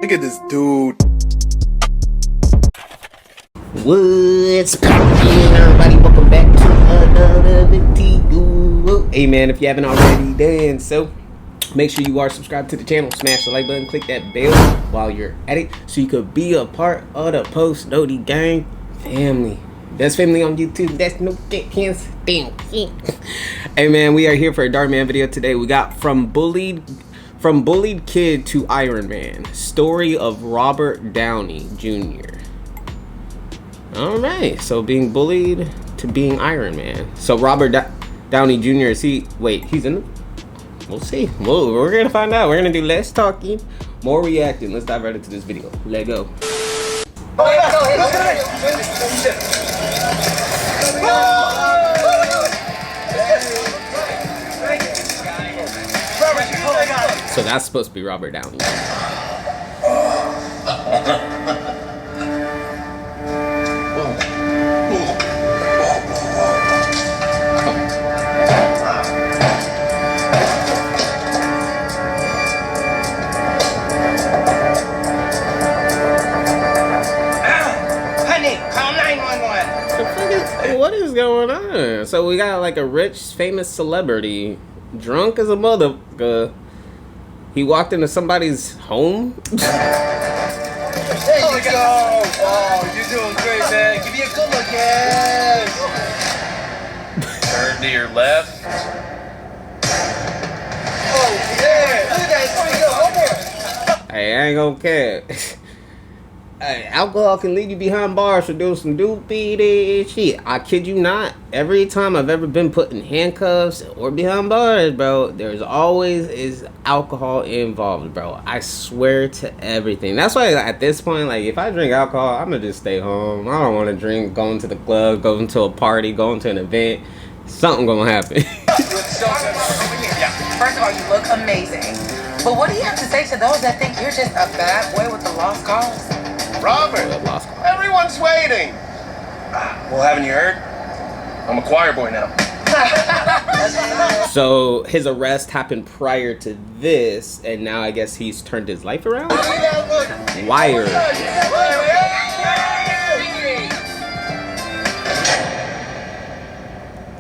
Look at this dude. What's poppin', everybody? Welcome back to another video. Hey man, if you haven't already done so, make sure you are subscribed to the channel. Smash the like button, click that bell while you're at it, so you could be a part of the Post Doty Gang family. That's family on YouTube. That's no can't stand. Hey man, we are here for a Dark Man video today. We got from bullied kid to Iron Man. Story of Robert Downey Jr. Alright, so being bullied to being Iron Man. So Robert Downey Jr. is he? Wait, he's in the... We'll see. Whoa, we're gonna find out. We're gonna do less talking, more reacting. Let's dive right into this video. Let's go. So that's supposed to be Robert Downey. What is going on? So we got like a rich, famous celebrity, drunk as a motherfucker. He walked into somebody's home. There you go. Oh, you're doing great, man. Give me a good look, yes. Turn to your left. Oh, yeah. Look at that. There you go. Over. Hey, I ain't gonna care. Hey, alcohol can leave you behind bars for doing some doopy shit. I kid you not. Every time I've ever been put in handcuffs or behind bars, bro, there's always is alcohol involved, bro. I swear to everything. That's why at this point, like, if I drink alcohol, I'm gonna just stay home. I don't want to drink going to the club, going to a party, going to an event. Something gonna happen. First of all, you look amazing. But what do you have to say to those that think you're just a bad boy with a lost cause? Robert, everyone's waiting. Well, haven't you heard? I'm a choir boy now. So his arrest happened prior to this, and now I guess he's turned his life around? Wired.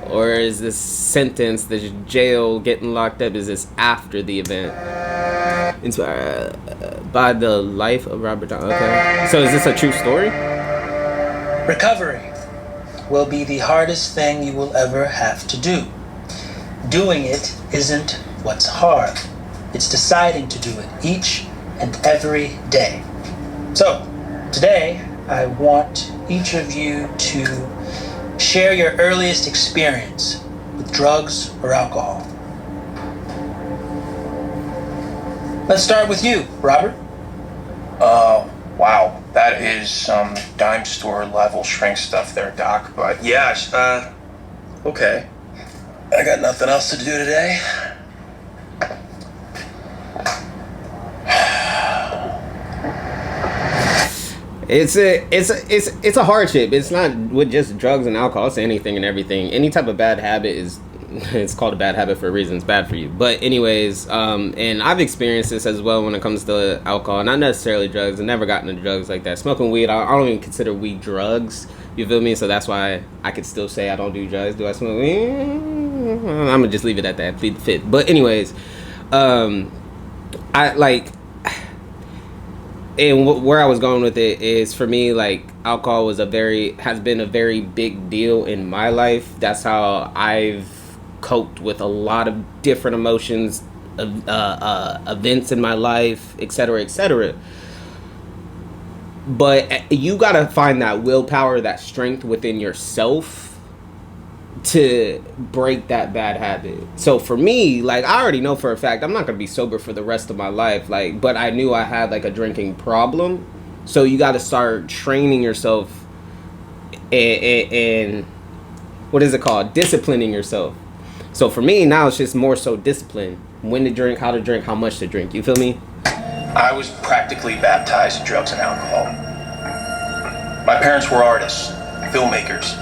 Or is this sentence, this jail, getting locked up, is this after the event? Inspired by the life of Robert Downey. Okay. So is this a true story? Recovery will be the hardest thing you will ever have to do. Doing it isn't what's hard. It's deciding to do it each and every day. So today, I want each of you to share your earliest experience with drugs or alcohol. Let's start with you, Robert. Wow. That is some dime store level shrink stuff there, Doc. But yeah, okay. I got nothing else to do today. It's a hardship. It's not with just drugs and alcohol. It's anything and everything. Any type of bad habit is, it's called a bad habit for a reason. It's bad for you. But anyways, and I've experienced this as well when it comes to alcohol. Not necessarily drugs. I've never gotten into drugs like that. Smoking weed, I don't even consider weed drugs. You feel me? So that's why I could still say I don't do drugs. Do I smoke weed? I'm gonna just leave it at that. Plead the fifth. But anyways, I like... And where I was going with it is, for me, like, alcohol has been a very big deal in my life. That's how I've coped with a lot of different emotions, events in my life, etc., etc. But you gotta find that willpower, that strength within yourself to break that bad habit. So for me, like, I already know for a fact I'm not gonna be sober for the rest of my life, like, but I knew I had like a drinking problem. So you got to start training yourself and what is it called, disciplining yourself. So for me now, it's just more so discipline: when to drink, how much to drink. You feel me? I was practically baptized in drugs and alcohol. My parents were artists, filmmakers.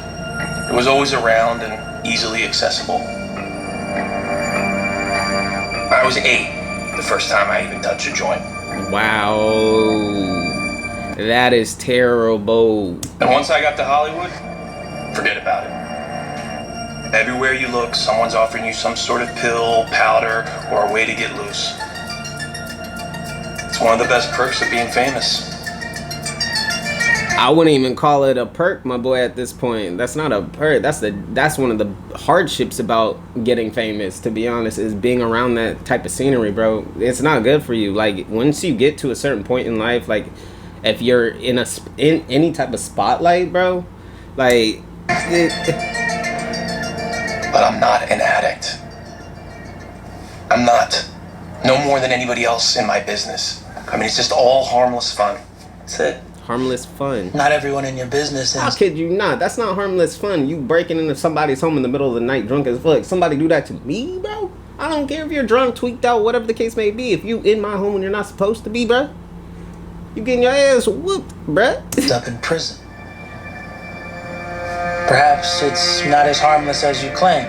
It was always around and easily accessible. I was 8 the first time I even touch a joint. Wow. That is terrible. And once I got to Hollywood, forget about it. Everywhere you look, someone's offering you some sort of pill, powder, or a way to get loose. It's one of the best perks of being famous. I wouldn't even call it a perk, my boy, at this point. That's not a perk. That's one of the hardships about getting famous, to be honest, is being around that type of scenery, bro. It's not good for you. Like, once you get to a certain point in life, like, if you're in any type of spotlight, bro, like... But I'm not an addict. I'm not. No more than anybody else in my business. I mean, it's just all harmless fun. That's it. Harmless fun. Not everyone in your business is. How kid you not? That's not harmless fun. You breaking into somebody's home in the middle of the night drunk as fuck. Somebody do that to me, bro? I don't care if you're drunk, tweaked out, whatever the case may be. If you in my home when you're not supposed to be, bro, you getting your ass whooped, bro. It's up in prison. Perhaps it's not as harmless as you claim.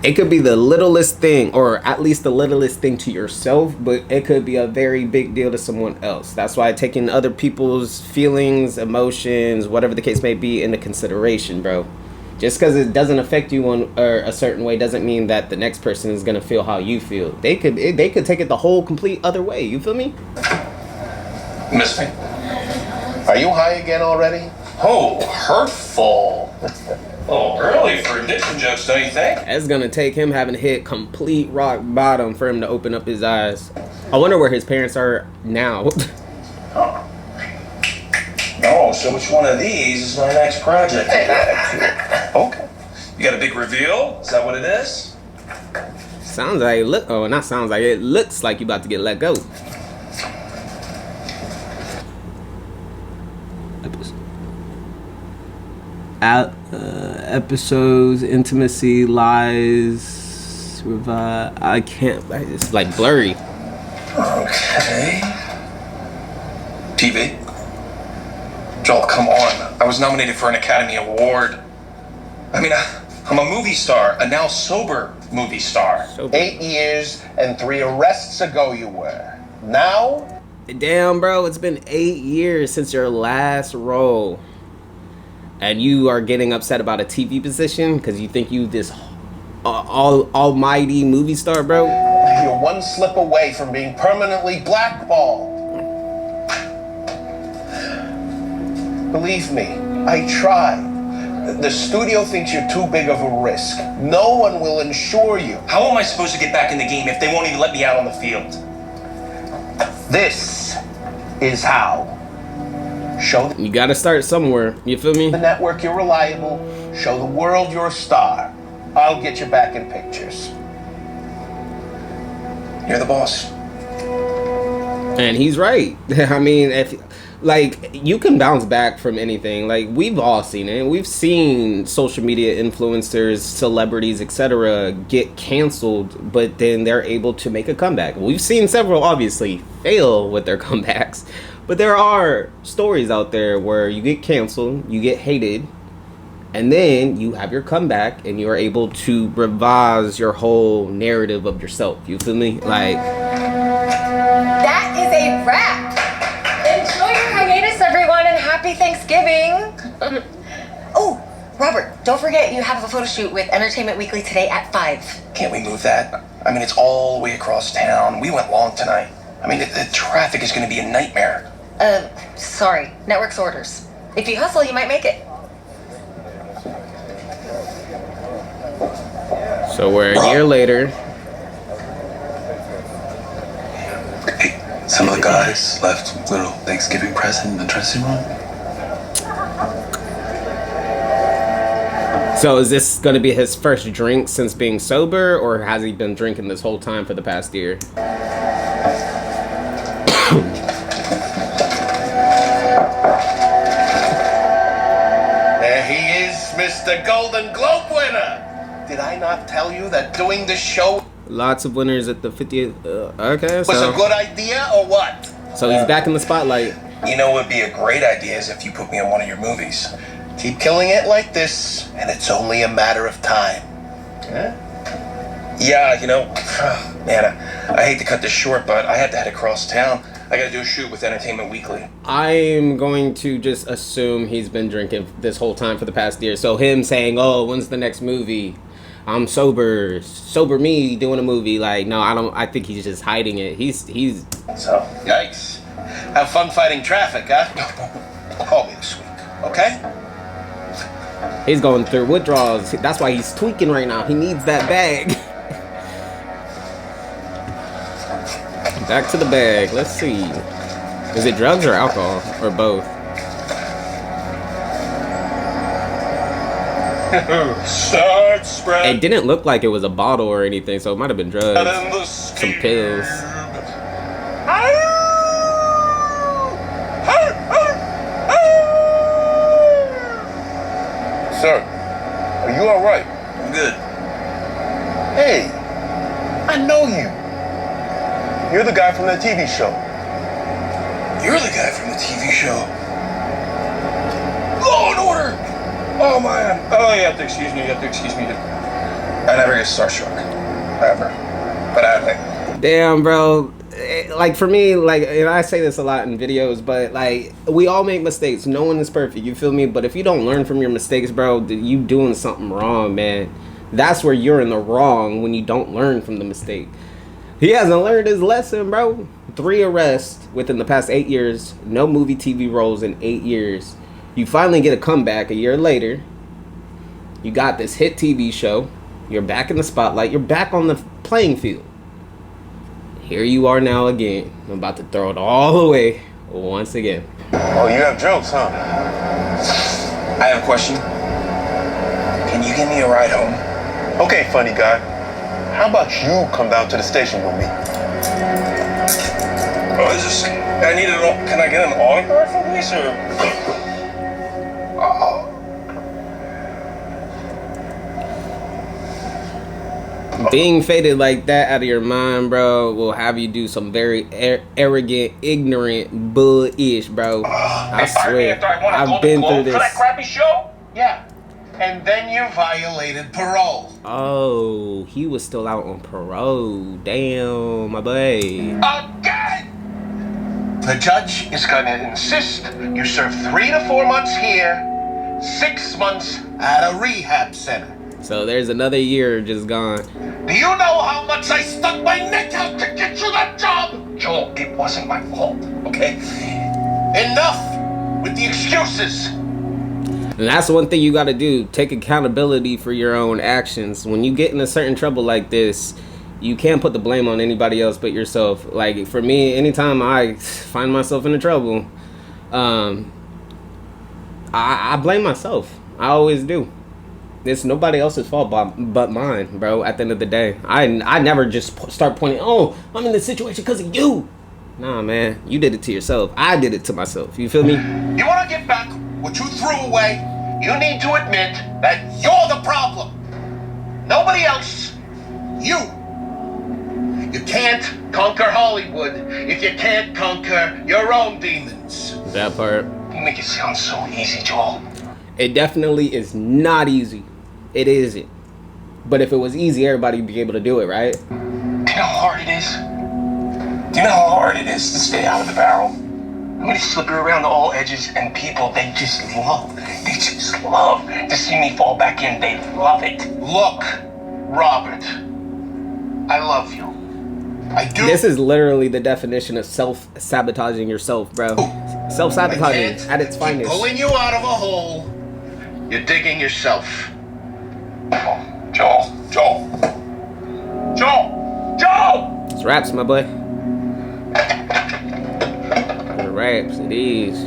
It could be the littlest thing, or at least the littlest thing to yourself, but it could be a very big deal to someone else. That's why taking other people's feelings, emotions, whatever the case may be, into consideration, bro. Just because it doesn't affect you on a certain way doesn't mean that the next person is gonna feel how you feel. They could take it the whole complete other way. You feel me? Miss me? Are you high again already? Oh, hurtful. Oh, early for addiction jokes, don't you think? It's gonna take him having hit complete rock bottom for him to open up his eyes. I wonder where his parents are now. Oh. Oh, so which one of these is my next project? Okay. You got a big reveal? Is that what it is? Sounds like it looks like you about to get let go. Episodes, intimacy, lies, revive. I can't. It's like blurry. Okay. TV. Joel, come on. I was nominated for an Academy Award. I mean, I'm a movie star, a now sober movie star. 8 years and 3 arrests ago you were. Now? Damn, bro, it's been 8 years since your last role. And you are getting upset about a TV position because you think you this almighty movie star, bro? You're one slip away from being permanently blackballed. Believe me, I tried. The studio thinks you're too big of a risk. No one will insure you. How am I supposed to get back in the game if they won't even let me out on the field? This is how. Show You gotta start somewhere. You feel me? the network you're reliable. Show the world you're a star. I'll get you back in pictures. You're the boss. And he's right. I mean, you can bounce back from anything. Like, we've all seen it. We've seen social media influencers, celebrities, etc. get canceled, but then they're able to make a comeback. We've seen several, obviously, fail with their comebacks. But there are stories out there where you get canceled, you get hated, and then you have your comeback and you're able to revise your whole narrative of yourself. You feel me? Like, that is a wrap. Enjoy your hiatus, everyone, and happy Thanksgiving. Oh, Robert, don't forget you have a photo shoot with Entertainment Weekly today at 5. Can't we move that? I mean, it's all the way across town. We went long tonight. I mean, the traffic is going to be a nightmare. Sorry, network's orders. If you hustle, you might make it. so we're a year later. Hey, some of the guys left a little Thanksgiving present in the dressing room. So is this going to be his first drink since being sober, or has he been drinking this whole time for the past year? There he is, Mr. Golden Globe winner. Did I not tell you that doing this show Lots of winners at the 50th. Okay, was a good idea or what? so he's back in the spotlight. You know what would be a great idea is if you put me in one of your movies. Keep killing it like this, and it's only a matter of time. Huh? Yeah, you know, man, I hate to cut this short, but I have to head across town. I gotta do a shoot with Entertainment Weekly. I'm going to just assume he's been drinking this whole time for the past year. So him saying, "Oh, when's the next movie? I'm sober me doing a movie." Like, no, I don't. I think he's just hiding it. He's. So, yikes. Have fun fighting traffic, huh? Call me this week, okay? He's going through withdrawals. That's why he's tweaking right now. He needs that bag. Back to the bag. Let's see. Is it drugs or alcohol? Or both? Start spread. It didn't look like it was a bottle or anything, so it might have been drugs. Some pills. Sir, are you alright? I'm good. Hey, I know you. You're the guy from that TV show. You're the guy from the TV show. Law and Order! Oh, man. Oh, you have to excuse me. I never get starstruck. Ever. But I think. Damn, bro. Like, for me, like, and I say this a lot in videos, but, like, we all make mistakes. No one is perfect, you feel me? But if you don't learn from your mistakes, bro, you doing something wrong, man. That's where you're in the wrong, when you don't learn from the mistake. He hasn't learned his lesson, bro. 3 arrests within the past 8 years. No movie, TV roles in 8 years. You finally get a comeback a year later. You got this hit TV show. You're back in the spotlight. You're back on the playing field. Here you are now again. I'm about to throw it all away once again. Oh, you have jokes, huh? I have a question. Can you give me a ride home? Okay, funny guy. How about you come down to the station with me? Oh, is this... I need an... Can I get an autograph from this, or... Being faded like that out of your mind, bro, will have you do some very arrogant, ignorant bull-ish, bro. I swear. I've been through this. For that crappy show? Yeah. And then you violated parole. Oh, he was still out on parole. Damn, my boy. Again! The judge is going to insist you serve 3 to 4 months here, 6 months at a rehab center. So there's another year just gone. Do you know how much I stuck my neck out to get you that job? Joel, it wasn't my fault, okay? Enough with the excuses. And that's one thing you got to do. Take accountability for your own actions. When you get in a certain trouble like this, you can't put the blame on anybody else but yourself. Like, for me, anytime I find myself in a trouble, I blame myself. I always do. It's nobody else's fault but mine, bro, at the end of the day. I never just start pointing, oh, I'm in this situation because of you. Nah, man, you did it to yourself. I did it to myself. You feel me? You want to get back what you threw away? You need to admit that you're the problem. Nobody else. You. You can't conquer Hollywood if you can't conquer your own demons. That part. You make it sound so easy, Joel. It definitely is not easy. It isn't. But if it was easy, everybody would be able to do it, right? Do you know how hard it is? Do you know how hard it is to stay out of the barrel? I mean, it's slippery around all edges, and people, they just love to see me fall back in. They love it. Look, Robert, I love you. I do. This is literally the definition of self-sabotaging yourself, bro. Self-sabotaging at its finest. Pulling you out of a hole. You're digging yourself. Joel. It's raps, my boy. Raps, it is.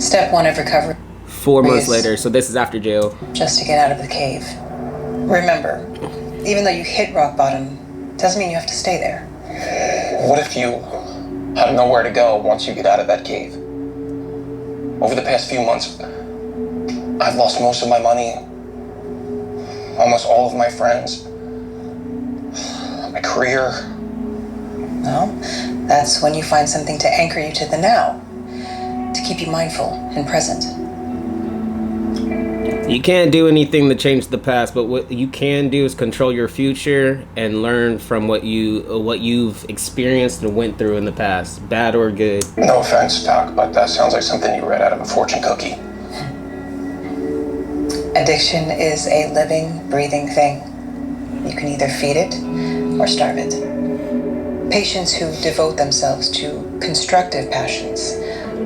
Step 1 of recovery. 4 months later, so this is after jail. Just to get out of the cave. Remember, even though you hit rock bottom, doesn't mean you have to stay there. What if you have nowhere to go once you get out of that cave? Over the past few months, I've lost most of my money, almost all of my friends, my career. Well, that's when you find something to anchor you to the now, to keep you mindful and present. You can't do anything to change the past, but what you can do is control your future and learn from what you've experienced and went through in the past, bad or good. No offense, Doc, but that sounds like something you read out of a fortune cookie. Addiction is a living, breathing thing. You can either feed it or starve it. Patients who devote themselves to constructive passions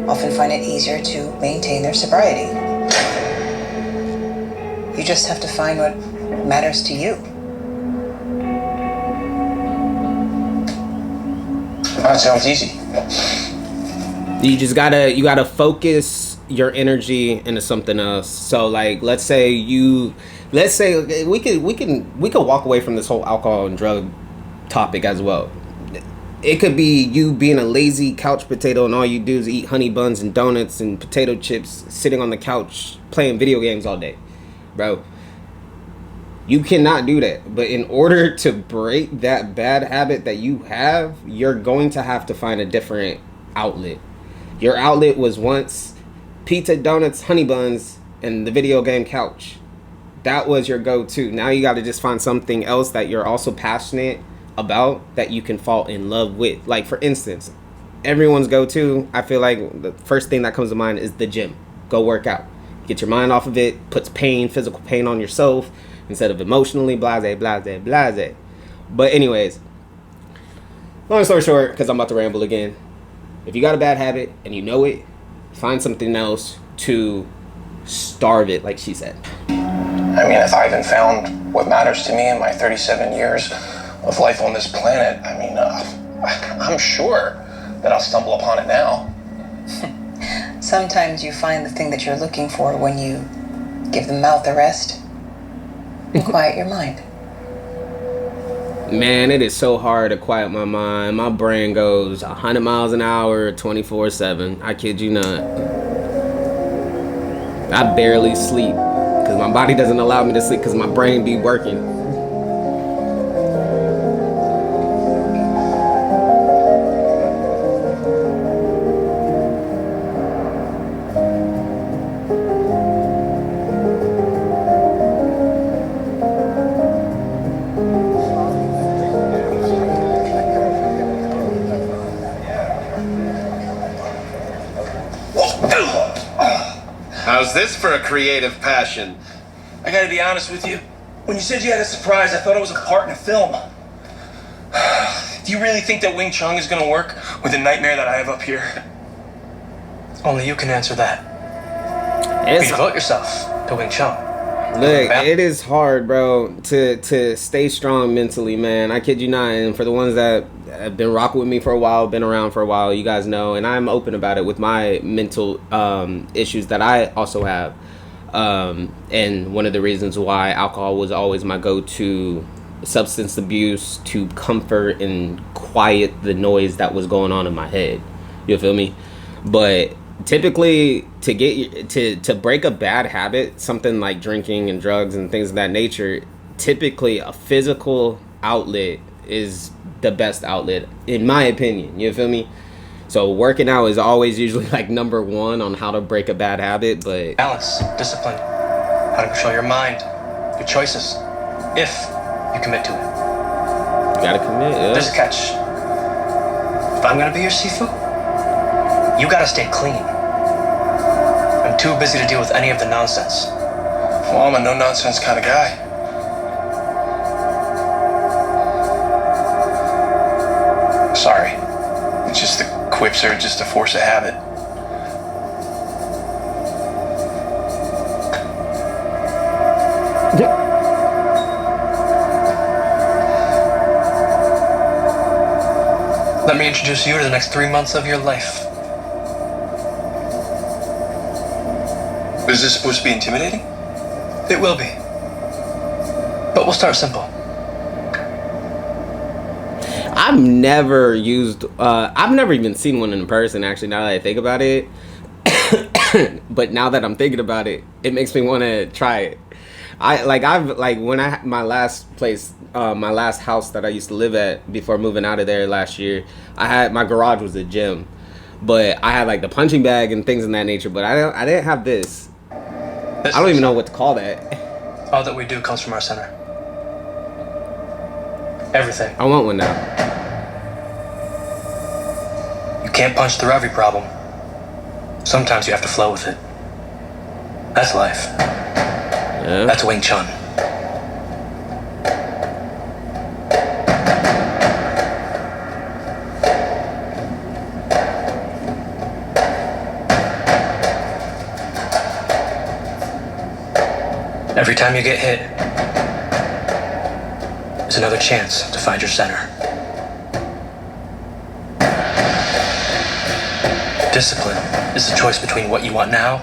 often find it easier to maintain their sobriety. You just have to find what matters to you. That sounds easy. You just gotta focus your energy into something else. So like, let's say we could walk away from this whole alcohol and drug topic as well. It could be you being a lazy couch potato and all you do is eat honey buns and donuts and potato chips, sitting on the couch playing video games all day. Bro, you cannot do that. But in order to break that bad habit that you have, you're going to have to find a different outlet. Your outlet was once pizza, donuts, honey buns, and the video game couch. That was your go-to. Now you got to just find something else that you're also passionate about that you can fall in love with. Like, for instance, everyone's go-to, I feel like the first thing that comes to mind is the gym. Go work out. Get your mind off of it. Puts physical pain on yourself instead of emotionally blase. But anyways, long story short, because I'm about to ramble again, if you got a bad habit and you know it, find something else to starve it, like she said. I mean, if I haven't found what matters to me in my 37 years of life on this planet, I mean, I'm sure that I'll stumble upon it now. Sometimes you find the thing that you're looking for when you give the mouth a rest and quiet your mind. Man, it is so hard to quiet my mind. My brain goes 100 miles an hour, 24/7. I kid you not. I barely sleep because my body doesn't allow me to sleep because my brain be working. How's this for a creative passion? I gotta be honest with you. When you said you had a surprise, I thought it was a part in a film. Do you really think that Wing Chun is gonna work with the nightmare that I have up here? Only you can answer that. You devote yourself to Wing Chun. Look, it is hard, bro, to stay strong mentally, man. I kid you not. And for the ones that have been rocking with me for a while, been around for a while, you guys know, and I'm open about it with my mental issues that I also have. And one of the reasons why alcohol was always my go-to substance abuse to comfort and quiet the noise that was going on in my head. You feel me? But typically to break a bad habit, something like drinking and drugs and things of that nature, typically a physical outlet is the best outlet in my opinion. You feel me? So working out is always usually like number one on how to break a bad habit. But balance, discipline, how to control your mind, your choices, if you commit to it. You gotta commit. Yeah. There's a catch. If I'm gonna be your Sifu, you gotta stay clean. I'm too busy to deal with any of the nonsense. Well, I'm a no-nonsense kind of guy. Sorry. It's just the quips are just a force of habit. Let me introduce you to the next 3 months of your life. Is this supposed to be intimidating? It will be. But we'll start simple. I've never even seen one in person, actually, now that I think about it. But now that I'm thinking about it, it makes me want to try it. My last place, my last house that I used to live at before moving out of there last year, my garage was a gym, but I had like the punching bag and things in that nature, but I didn't have this. I don't even know what to call that. All that we do comes from our center. Everything. I want one now. You can't punch through every problem. Sometimes you have to flow with it. That's life. Yeah. That's Wing Chun. Every time you get hit, it's another chance to find your center. Discipline is the choice between what you want now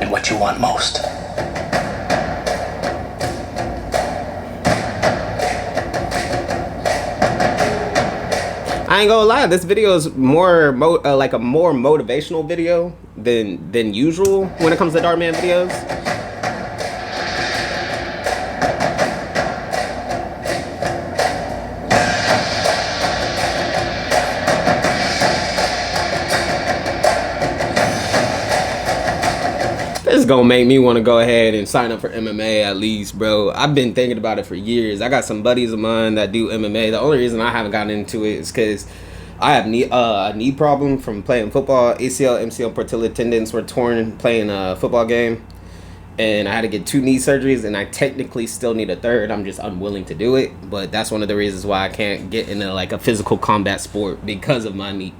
and what you want most. I ain't gonna lie, this video is more like a more motivational video than usual when it comes to Dartman videos. This is gonna make me want to go ahead and sign up for MMA at least, bro. I've been thinking about it for years. I got some buddies of mine that do MMA. The only reason I haven't gotten into it is because I have a knee problem from playing football. ACL, MCL, patella tendons were torn playing a football game, and I had to get 2 knee surgeries, and I technically still need a third. I'm just unwilling to do it, but that's one of the reasons why I can't get into like a physical combat sport, because of my knee.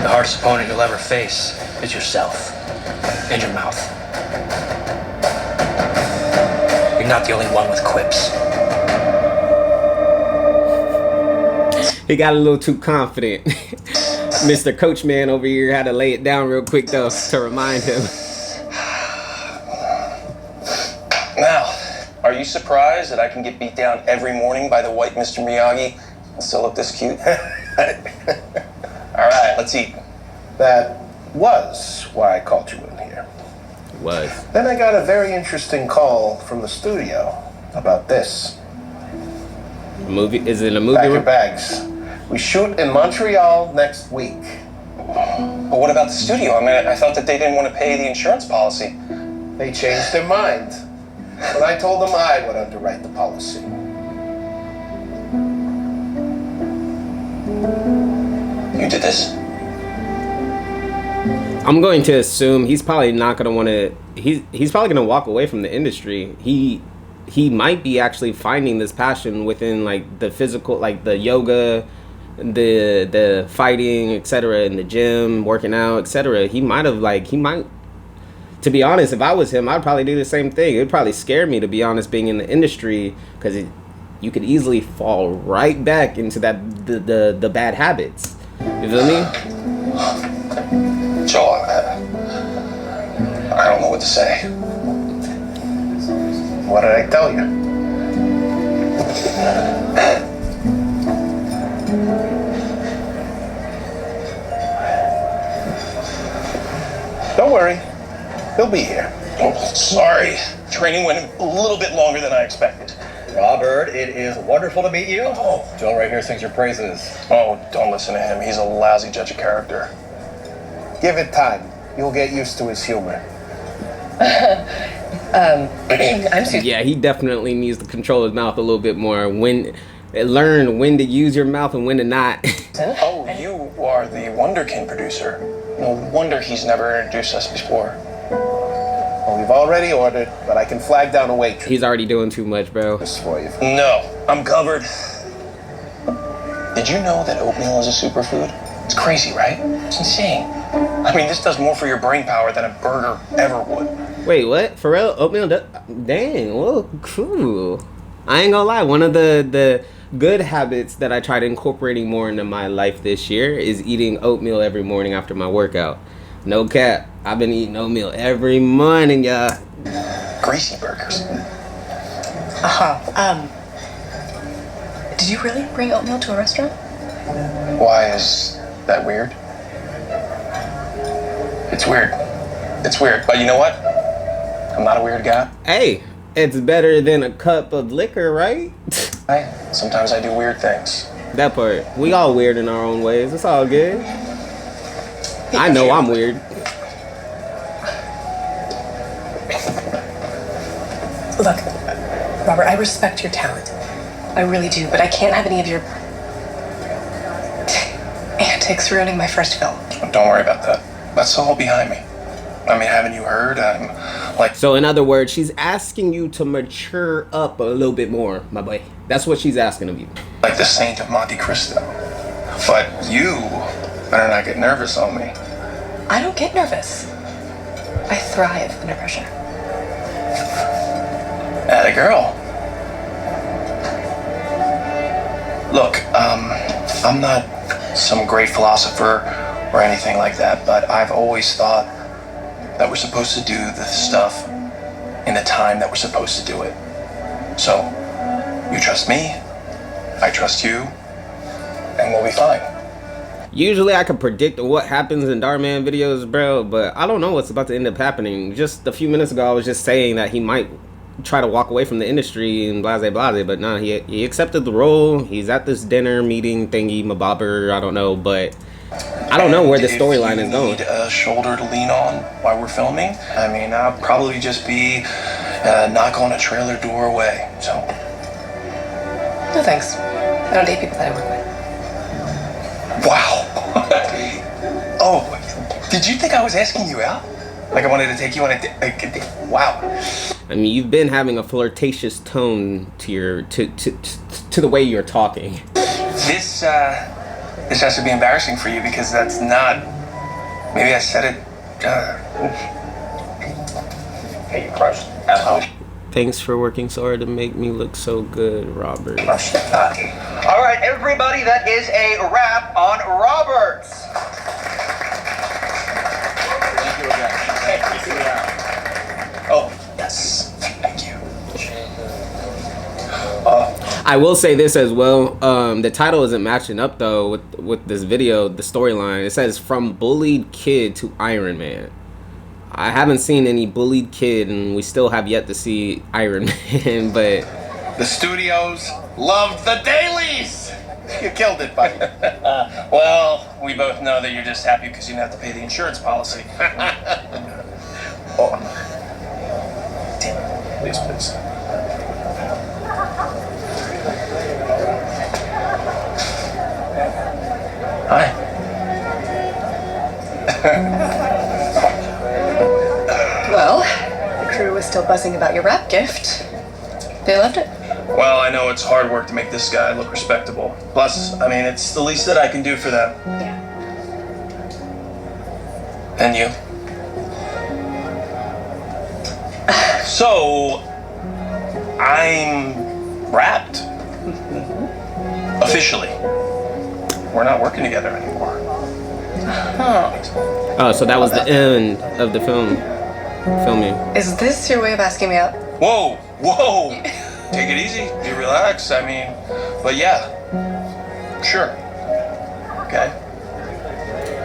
The hardest opponent you'll ever face is yourself and your mouth. You're not the only one with quips. He got a little too confident. Mr. Coachman over here had to lay it down real quick though to remind him. Now, are you surprised that I can get beat down every morning by the white Mr. Miyagi and still look this cute? All right, let's eat. That was why I called you in here. Was. Then I got a very interesting call from the studio about this. A movie? Is it a movie? Pack your bags. We shoot in Montreal next week. But what about the studio? I mean, I thought that they didn't want to pay the insurance policy. They changed their mind. But I told them I would underwrite the policy. You did this? I'm going to assume he's probably not going to want to. He's probably going to walk away from the industry. He might be actually finding this passion within like the physical, like the yoga, the fighting, etc., in the gym, working out, etc. He might. To be honest, if I was him, I'd probably do the same thing. It would probably scare me, to be honest, being in the industry, because you could easily fall right back into the bad habits. You feel me? Joel, I don't know what to say. What did I tell you? Don't worry. He'll be here. Oh, sorry. Training went a little bit longer than I expected. Robert, it is wonderful to meet you. Oh. Joel right here sings your praises. Oh, don't listen to him. He's a lousy judge of character. Give it time. You'll get used to his humor. I'm Susan. Yeah, he definitely needs to control his mouth a little bit more. Learn when to use your mouth and when to not. Oh, you are the Wonderkin producer. No wonder he's never introduced us before. Well, we've already ordered, but I can flag down a waitress He's already doing too much, bro. for you. No, I'm covered. Did you know that oatmeal is a superfood? It's crazy, right? It's insane. I mean, this does more for your brain power than a burger ever would. Wait, what? For real? Oatmeal? Dang, well, cool. I ain't gonna lie. One of the good habits that I tried incorporating more into my life this year is eating oatmeal every morning after my workout. No cap. I've been eating oatmeal every morning, y'all. Greasy burgers. Did you really bring oatmeal to a restaurant? Why is that weird? It's weird. It's weird. But you know what? I'm not a weird guy. Hey, it's better than a cup of liquor, right? Sometimes I do weird things. That part. We all weird in our own ways. It's all good. I know I'm weird. Look, Robert, I respect your talent. I really do, but I can't have any of your antics ruining my first film. Don't worry about that. That's all behind me. I mean, haven't you heard? I'm like... So in other words, she's asking you to mature up a little bit more, my boy. That's what she's asking of you. Like the Saint of Monte Cristo. But you better not get nervous on me. I don't get nervous. I thrive under pressure. Atta girl. Look, I'm not some great philosopher or anything like that, but I've always thought that we're supposed to do the stuff in the time that we're supposed to do it. So, you trust me, I trust you, and we'll be fine. Usually I can predict what happens in Darman videos, bro, but I don't know what's about to end up happening. Just a few minutes ago, I was just saying that he might try to walk away from the industry and blase, but nah, he accepted the role. He's at this dinner meeting thingy, mabobber, I don't know, but I don't know where the storyline is going. Need a shoulder to lean on while we're filming? I mean, I'll probably just be knock on a trailer door away, so. No thanks. I don't date people that I work with. Wow. Oh, did you think I was asking you out? Like I wanted to take you on a date? Wow. I mean, you've been having a flirtatious tone to your to the way you're talking. This has to be embarrassing for you because that's not. Maybe I said it. Hey, you crushed. Thanks for working so hard to make me look so good, Robert. All right, everybody, that is a wrap on Roberts. Thank you again. Oh, yes. Thank you. I will say this as well. The title isn't matching up though with this video, the storyline. It says from bullied kid to Iron Man. I haven't seen any bullied kid, and we still have yet to see Iron Man. But The studios loved the dailies. You killed it, buddy. Well, we both know that you're just happy because you didn't have to pay the insurance policy. Oh. Damn it. Please, please. Hi. Well, the crew was still buzzing about your rap gift. They loved it. Well, I know it's hard work to make this guy look respectable. Plus, I mean, it's the least that I can do for them. Yeah. And you. So, I'm wrapped. Officially. We're not working together anymore. oh, so that was the end of the filming. Is this your way of asking me out? Whoa, whoa. Take it easy. You relax. I mean, but yeah. Sure. Okay.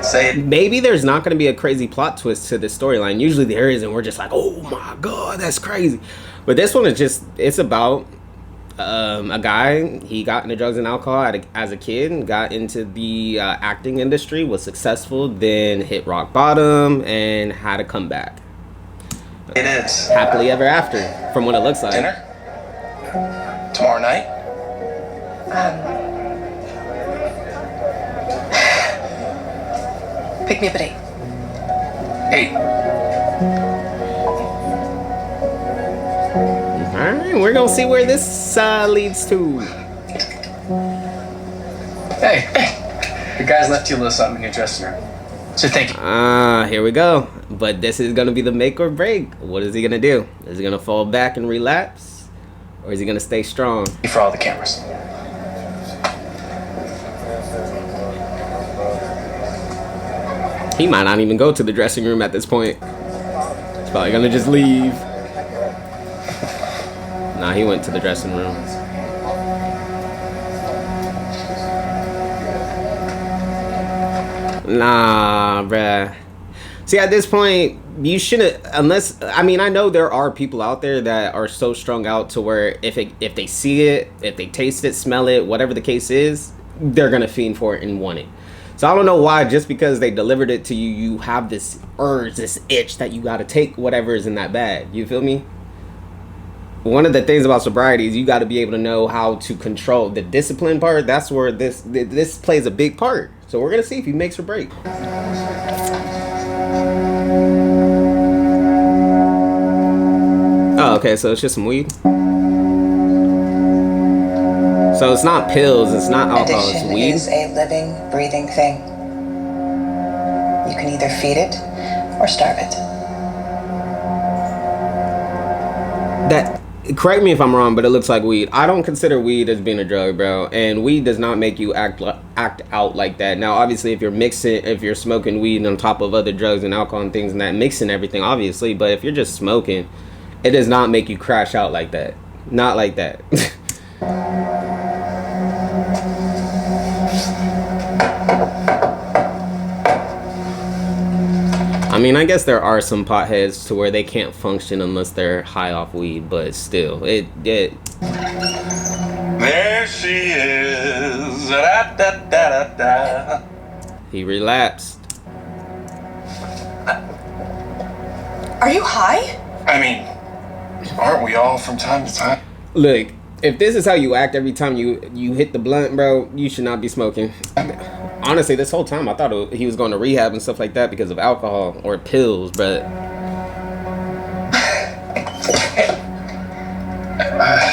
Say it. Maybe there's not going to be a crazy plot twist to this storyline. Usually there is, and we're just like, oh my god, that's crazy. But this one is just, it's about a guy. He got into drugs and alcohol as a kid, got into the acting industry, was successful, then hit rock bottom, and had a comeback. It is. Happily ever after, from what it looks like. Dinner? Tomorrow night? Pick me up at 8. 8. Alright, we're gonna see where this leads to. Hey, the guys left you a little something in your dressing room. So thank you. Here we go. But this is gonna be the make or break. What is he gonna do? Is he gonna fall back and relapse? Or is he gonna stay strong? For all the cameras. He might not even go to the dressing room at this point. He's probably gonna just leave. Nah, he went to the dressing room. Nah, bruh. See, at this point, you shouldn't, unless, I mean, I know there are people out there that are so strung out to where if they see it, if they taste it, smell it, whatever the case is, they're gonna fiend for it and want it. So I don't know why, just because they delivered it to you, you have this urge, this itch that you gotta take whatever is in that bag. You feel me? One of the things about sobriety is you got to be able to know how to control the discipline part. That's where this plays a big part. So we're gonna see if he makes or break. Oh, okay, so it's just some weed. So it's not pills, it's not alcohol, it's Addiction weed. is a living, breathing thing. You can either feed it or starve it. That, correct me if I'm wrong, but it looks like weed. I don't consider weed as being a drug, bro. And weed does not make you act out like that. Now, obviously, if you're smoking weed on top of other drugs and alcohol and things and that, mixing everything, obviously. But if you're just smoking, it does not make you crash out like that. Not like that. I mean, I guess there are some potheads to where they can't function unless they're high off weed, but still, it. There she is. Da, da, da, da, da. He relapsed. Are you high? I mean, aren't we all from time to time? Look, if this is how you act every time you hit the blunt, bro, you should not be smoking. Honestly, this whole time I thought he was going to rehab and stuff like that because of alcohol or pills, but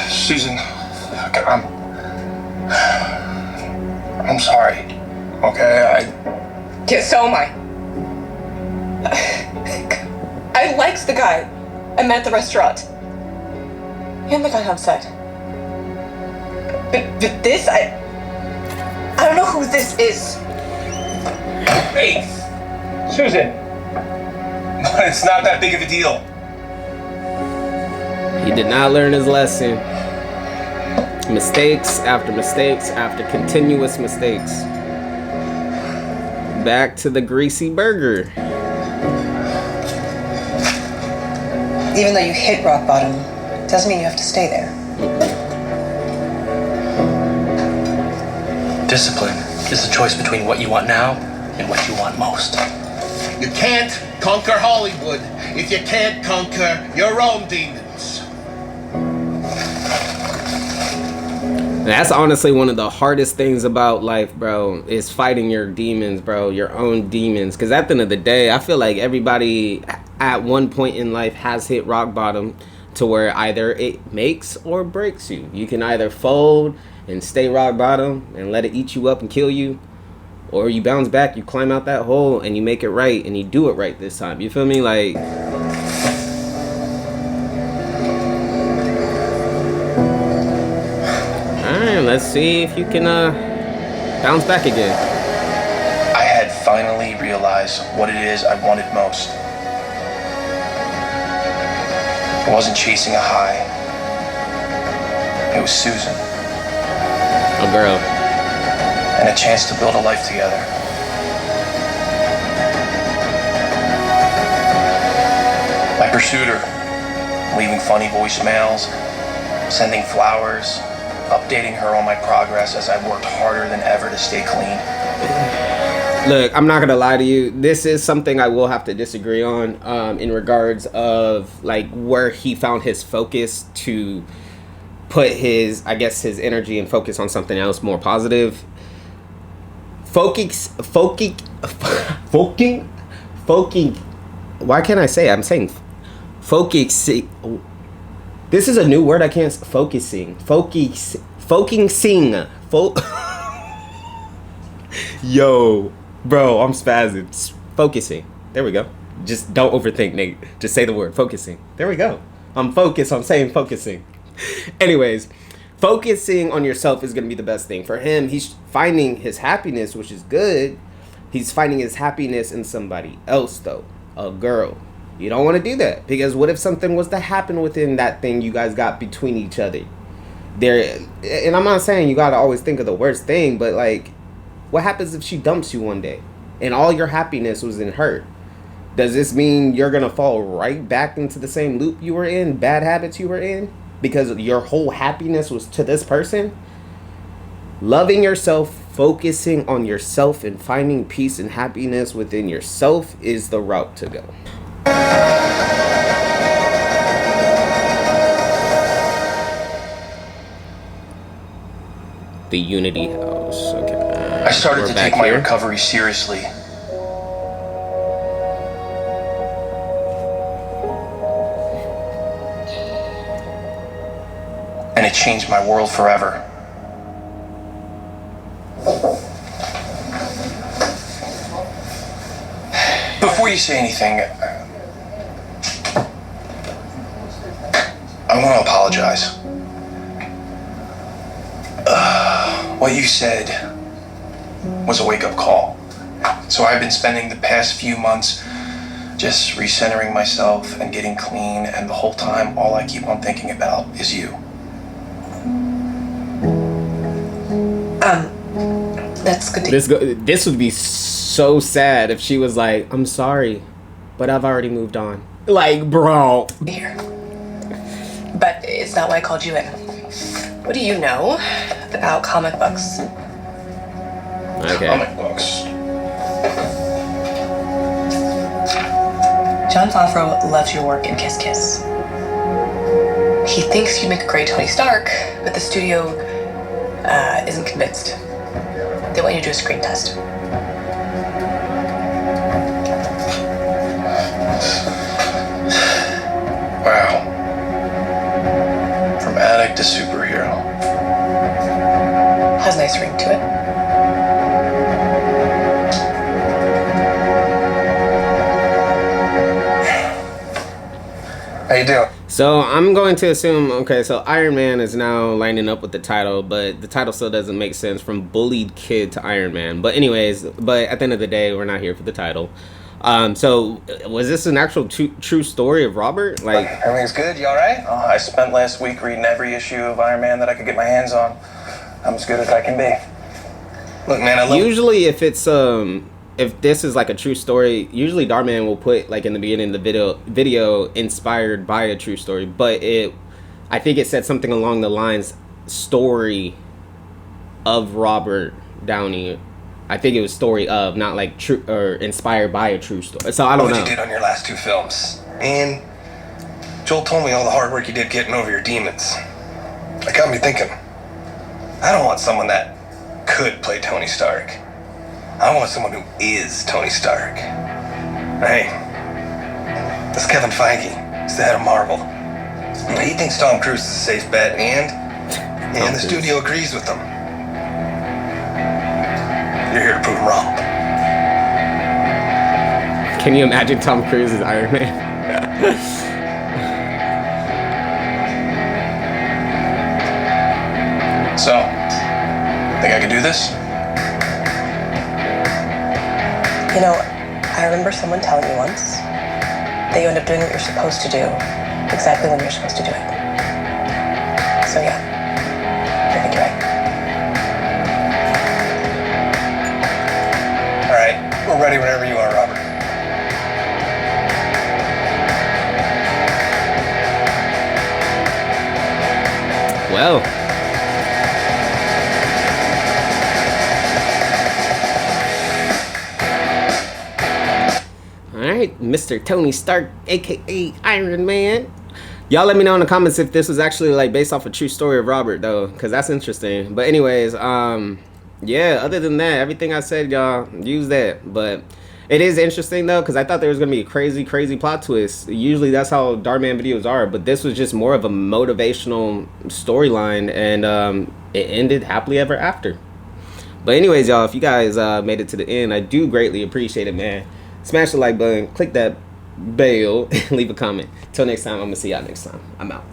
Susan, I'm sorry. Okay, Yeah, so am I. I liked the guy I met at the restaurant. And the guy on set. But this, I don't know who this is. Hey, Susan. It's not that big of a deal. he did not learn his lesson. Mistakes after mistakes after continuous mistakes. Back to the greasy burger. Even though you hit rock bottom, doesn't mean you have to stay there. Discipline is the choice between what you want now and what you want most. You can't conquer Hollywood if you can't conquer your own demons. That's honestly one of the hardest things about life, bro, is fighting your demons, bro, your own demons. Because at the end of the day, I feel like everybody at one point in life has hit rock bottom to where either it makes or breaks you. You can either fold and stay rock bottom and let it eat you up and kill you, or you bounce back, you climb out that hole and you make it right and you do it right this time. You feel me? Like, alright, let's see if you can bounce back again. I had finally realized what it is I wanted most. I wasn't chasing a high. It was Susan. A girl. And a chance to build a life together. I pursued her, leaving funny voicemails, sending flowers, updating her on my progress as I worked harder than ever to stay clean. Look, I'm not gonna lie to you. This is something I will have to disagree on in regards of like where he found his focus to put his, I guess, his energy and focus on something else more positive. Focusing. Why can't I say it? I'm saying focusing. This is a new word I can't. Focusing. Yo, bro, I'm spazzing. Focusing. There we go. Just don't overthink, Nate. Just say the word. Focusing. There we go. I'm focused. I'm saying focusing. Anyways, focusing on yourself is going to be the best thing. For him, he's finding his happiness, which is good. He's finding his happiness in somebody else, though. A girl. You don't want to do that. Because what if something was to happen within that thing you guys got between each other? There, and I'm not saying you got to always think of the worst thing, but like, what happens if she dumps you one day and all your happiness was in her? Does this mean you're going to fall right back into the same loop you were in, bad habits you were in? Because your whole happiness was to this person? Loving yourself focusing on yourself and finding peace and happiness within yourself is the route to go. The Unity House. Okay. I started We're to back take my here. recovery seriously. And it changed my world forever. Before you say anything, I want to apologize. What you said was a wake-up call. So I've been spending the past few months just recentering myself and getting clean, and the whole time all I keep on thinking about is you. That's good to This would be so sad if she was like, I'm sorry, but I've already moved on. Like, bro. hear. But it's not why I called you in. What do you know about comic books? Okay. Comic books. Jon Favreau loves your work in Kiss Kiss. He thinks you'd make a great Tony Stark, but the studio isn't convinced. They want you to do a screen test. Wow. From addict to superhero. Has a nice ring to it. How you doing? So I'm going to assume, okay, so Iron Man is now lining up with the title, but the title still doesn't make sense, from bullied kid to Iron Man. But anyways, but at the end of the day, we're not here for the title. So was this an actual true story of Robert? Like, Everything's good? You all right? Oh, I spent last week reading every issue of Iron Man that I could get my hands on. I'm as good as I can be. Look, man, I love usually if it's if this is like a true story, usually Darman will put like in the beginning of the video inspired by a true story, but I think it said something along the lines story of Robert Downey. I think it was story of, not like true or inspired by a true story. So I don't know. What you did on your last two films. And Joel told me all the hard work you did getting over your demons. That got me thinking. I don't want someone that could play Tony Stark. I want someone who is Tony Stark. Hey, this Kevin Feige is the head of Marvel. He thinks Tom Cruise is a safe bet, and the studio agrees with him. You're here to prove him wrong. Can you imagine Tom Cruise as Iron Man? So, think I could do this? You know, I remember someone telling me once that you end up doing what you're supposed to do exactly when you're supposed to do it. So yeah, I think you're right. All right, we're ready whenever you are, Robert. Well, alright, Mr. Tony Stark, aka Iron Man. Y'all let me know in the comments if this was actually like based off a true story of Robert though, because that's interesting. But anyways, yeah, other than that, everything I said, y'all use that. But it is interesting though, because I thought there was gonna be a crazy plot twist. Usually that's how Darman videos are, but this was just more of a motivational storyline, and it ended happily ever after. But anyways, y'all, if you guys made it to the end, I do greatly appreciate it, man. Smash the like button, click that bell, and leave a comment. Till next time, I'm gonna see y'all next time. I'm out.